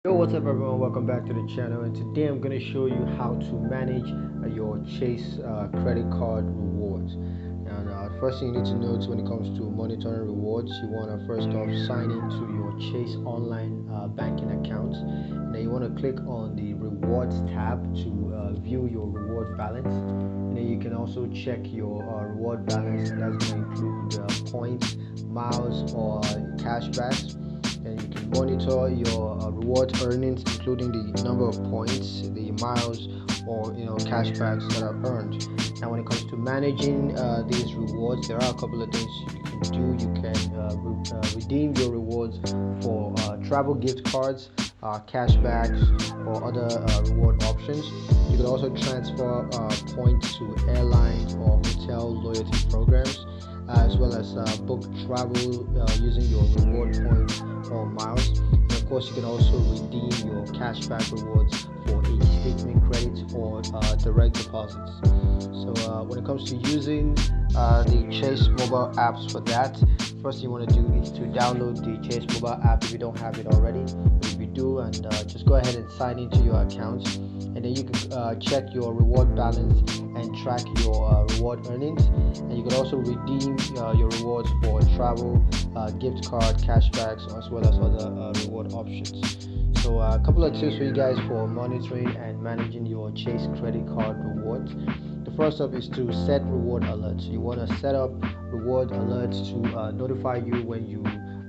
Yo, what's up everyone, welcome back to the channel, and today I'm going to show you how to manage your Chase credit card rewards. And the first thing you need to know is when it comes to monitoring rewards, you want to first off sign into your Chase online banking account, and then you want to click on the rewards tab to view your reward balance. And then you can also check your reward balance, and that's going to include points, miles, or cashbacks. And you can monitor your reward earnings, including the number of points, the miles, or cashbacks that are earned. Now when it comes to managing these rewards, there are a couple of things you can do. You can redeem your rewards for travel gift cards, cashbacks, or other reward options. You can also transfer points to airlines or hotel loyalty programs, as well as book travel using your reward points or miles. And of course, you can also redeem your cashback rewards for e-statement credits or direct deposits. So when it comes to using the Chase mobile apps for that, first thing you want to do is to download the Chase mobile app if you don't have it already. If you do, and just go ahead and sign into your account, and then you can check your reward balance and track your reward earnings. And you can also redeem your rewards for travel, gift card, cashbacks, as well as other reward options. So a couple of tips for you guys for monitoring and managing your Chase credit card rewards. The first up is to set reward alerts. You want to set up reward alerts to notify you when you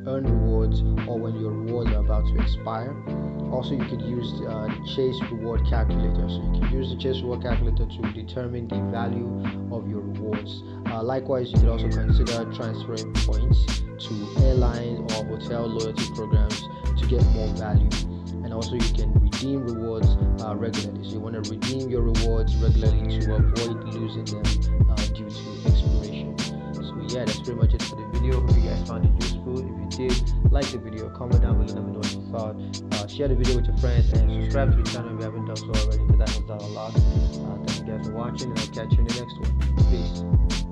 earn rewards or when your rewards are about to expire. Also, you could use the Chase reward calculator. So you can use the Chase reward calculator to determine the value of your rewards. Likewise, you could also consider transferring points to airline or hotel loyalty programs to get more value. And also, you can redeem rewards regularly. So you want to redeem your rewards regularly to avoid losing them due to expiration. So yeah, that's pretty much it for the video. Hope you guys found it useful. If you did, like the video, comment down below, let me know what you thought. Share the video with your friends, and subscribe to the channel if you haven't done so already, because that helps out a lot. Thank you guys for watching, and I'll catch you in the next one. Peace.